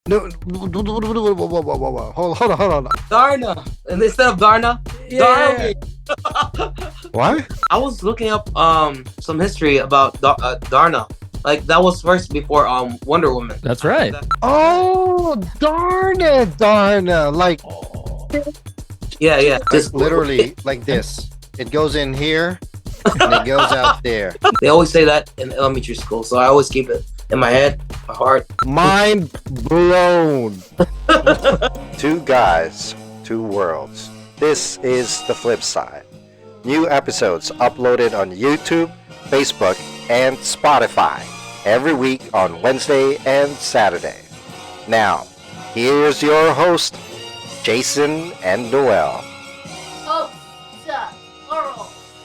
No, hold on. Darna. And instead of Darna, Yeah. Darwin. What? I was looking up some history about Darna. Like that was first before Wonder Woman. That's right. Oh, Darna. Like, Yeah. like literally like this. It goes in here and it goes out there. They always say that in elementary school, so I always keep it in my head, my heart. Mind blown. Two guys, two worlds. This is the flip side. New episodes uploaded on YouTube, Facebook, and Spotify every week on Wednesday and Saturday. Now, here's your host, Jason and Noel.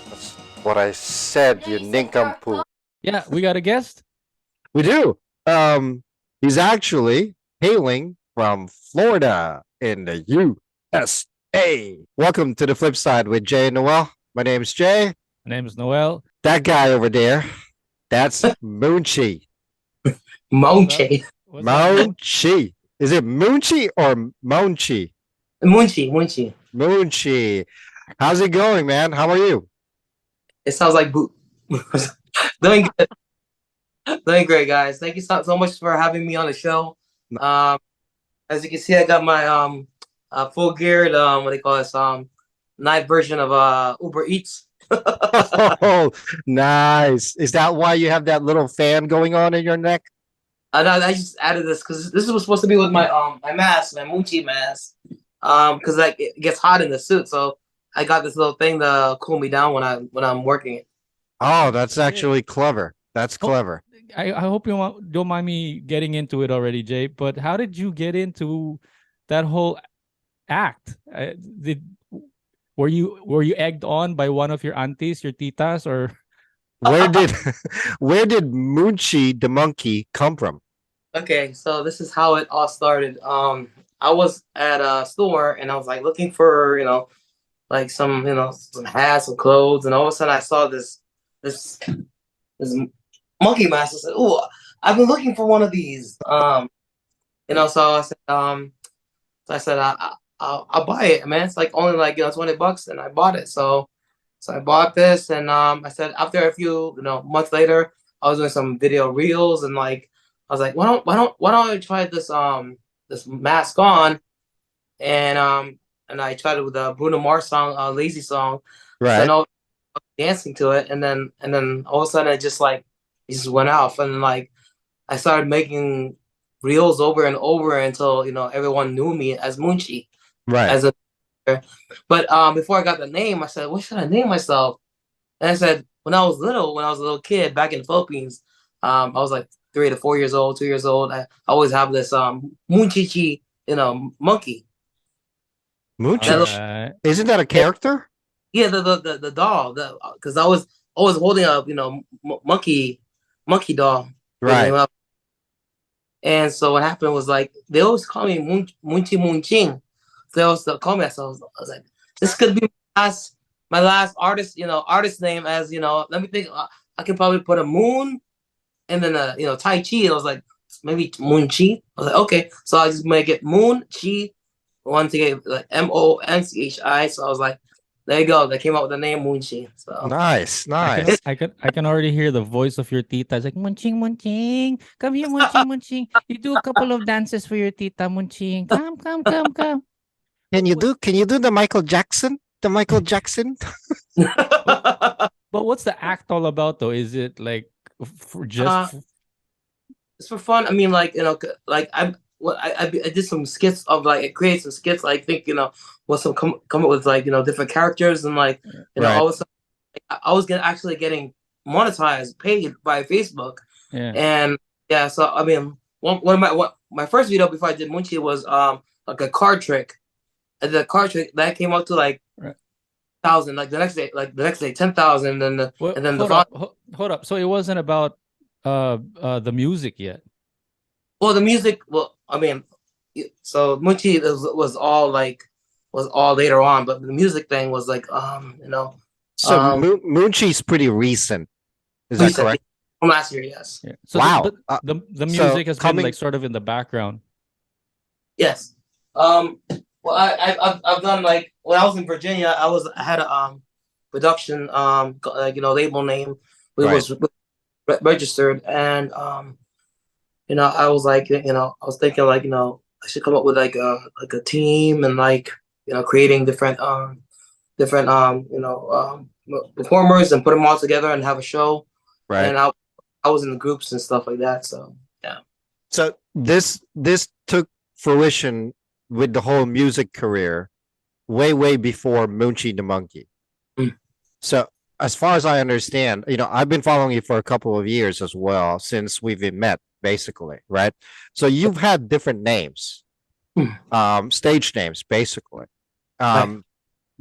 That's what I said, you nincompoop. Yeah, we got a guest. We do. He's actually hailing from Florida in the USA. Welcome to the flip side with Jay and Noel. My name is Jay. My name is Noel. That guy over there, that's Moonchi. Monchi. What's up? Moonchi. Is it Moonchi or Moonchi? Munchi. Moonchi. How's it going, man? How are you? It sounds like doing good. Doing great, guys. Thank you so much for having me on the show. As you can see, I got my full geared what do you call this night version of Uber Eats. Oh, nice. Is that why you have that little fan going on in your neck? I just added this because this was supposed to be with my my mask, my Munchi mask. Because like it gets hot in the suit, so I got this little thing to cool me down when I'm working it. Oh, that's actually clever. That's Oh. clever. I hope you don't mind me getting into it already, Jay. But how did you get into that whole act? Were you egged on by one of your aunties, your titas, or? Where did where did Moonchi the monkey come from? Okay, so this is how it all started. I was at a store and I was like looking for like some some hats, some clothes, and all of a sudden I saw this monkey mask. I said, "Oh, I've been looking for one of these." So I said, I'll buy it, man. It's like only like $20, and I bought it. So I bought this, and I said after a few months later, I was doing some video reels, and like I was like, why don't I try this mask on, and I tried it with the Bruno Mars song, Lazy Song. So I Right. know dancing to it, and then all of a sudden it just went off, and like I started making reels over and over until everyone knew me as Munchi Right. as a. But before I got the name, I said, what should I name myself? And I said, when I was a little kid back in the Philippines, I was like 3 to 4 years old, 2 years old. I always have this Munchichi, monkey. Moonchi. That Right. Isn't that a character? Yeah, the doll, because I was always holding a monkey doll. Right. And so what happened was like they always call me Munchi Munching. So they always call me. So I was like, this could be my last artist name. As let me think. I can probably put a moon and then Tai Chi. And I was like, maybe Moon Chi. I was like, okay. So I just make it Moon Chi. One to get like Monchi. So I was like, there you go. They came up with the name Moon Chi. So Nice. I Nice. can already hear the voice of your tita. It's like munching, munching. Come here, munching, munching. You do a couple of dances for your tita, munching. Come. Can you do the Michael Jackson? The Michael Jackson? But what's the act all about though? Is it like for just it's for fun. I mean, like like I did some skits of like I created some skits. I think was some come up with like different characters and like Right. all of a sudden I was actually getting monetized, paid by Facebook, yeah. and yeah. So I mean, one of my first video before I did Munchi was like a card trick, and the card trick that came up to like Right. 1,000. Like the next day 10,000, and then Hold up. So it wasn't about the music yet. well, the music. Well, I mean, so Munchi was all later on, but the music thing was like So Moonchi's pretty recent. Is that correct? From last year, yes. Yeah. So Wow. the So music has been coming- like sort of in the background. Yes. Well, I've done like when I was in Virginia. I had a production label name. It Right. was registered, and I was like, I was thinking like, I should come up with like a team and like, creating different performers and put them all together and have a show. Right. And I was in the groups and stuff like that. So yeah. So this took fruition with the whole music career way before Moonchi the Monkey. Mm. So as far as I understand, I've been following you for a couple of years as well since we've met, basically, right? So you've had different names, stage names, basically. Right.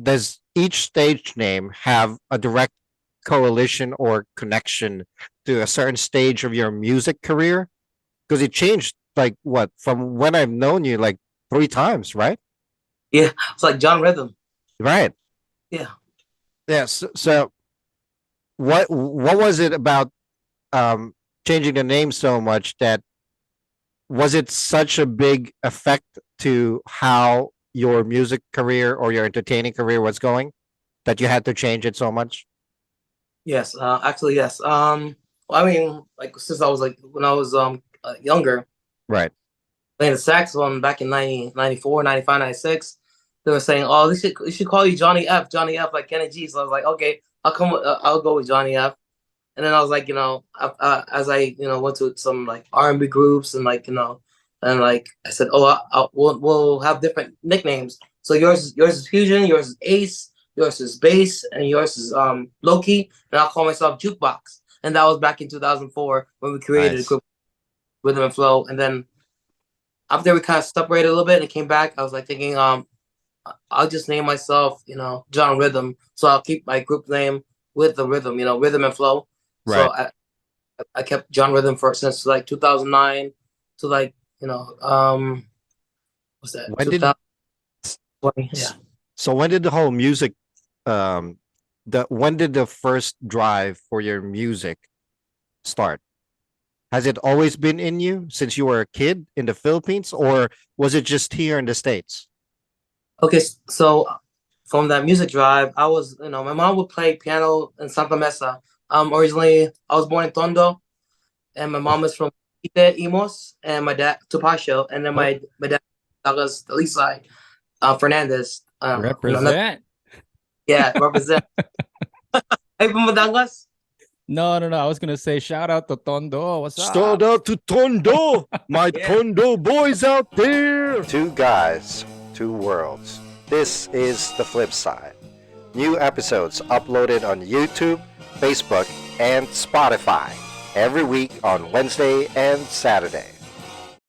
Does each stage name have a direct coalition or connection to a certain stage of your music career? Because it changed like what from when I've known you like 3 times, right? Yeah, it's like John Rhythm. Right. Yeah. Yeah. So what was it about changing the name so much that was it such a big effect to how your music career or your entertaining career was going that you had to change it so much? Yes. Actually, yes. Well, I mean, like since I was like when I was younger, Right. playing the saxophone back in 94, 95, 96, they were saying, "Oh, they should call you Johnny F, like Kenny G." So I was like, "Okay, I'll go with Johnny F." And then I was like, as I went to some like R&B groups and like and like I said, "Oh, we'll have different nicknames. So yours is Fusion, yours is Ace, yours is Bass, and yours is Loki, and I'll call myself Jukebox." And that was back in 2004 when we created a Nice. group, Rhythm and Flow, and then after we kind of separated a little bit and came back, I was like thinking, I'll just name myself, John Rhythm. So I'll keep my group name with the rhythm, Rhythm and Flow. So Right. I kept John Rhythm since like 2009 to like, what's that? When did 2020. Yeah. So when did the whole music when did the first drive for your music start? Has it always been in you since you were a kid in the Philippines, or was it just here in the States? Okay, so from that music drive, I was, my mom would play piano in Santa Mesa. Originally, I was born in Tondo, and my mom is from Ite, Imos, and my dad Topacio, and then Oh, my dad was the east side, Fernandez. Represent. Yeah, represent. Hey, from Batangas? No. I was gonna say shout out to Tondo. What's shout up? out to Tondo, my Yeah. Tondo boys out there. 2 guys, 2 worlds. This is the flip side. New episodes uploaded on YouTube, Facebook, and Spotify every week on Wednesday and Saturday.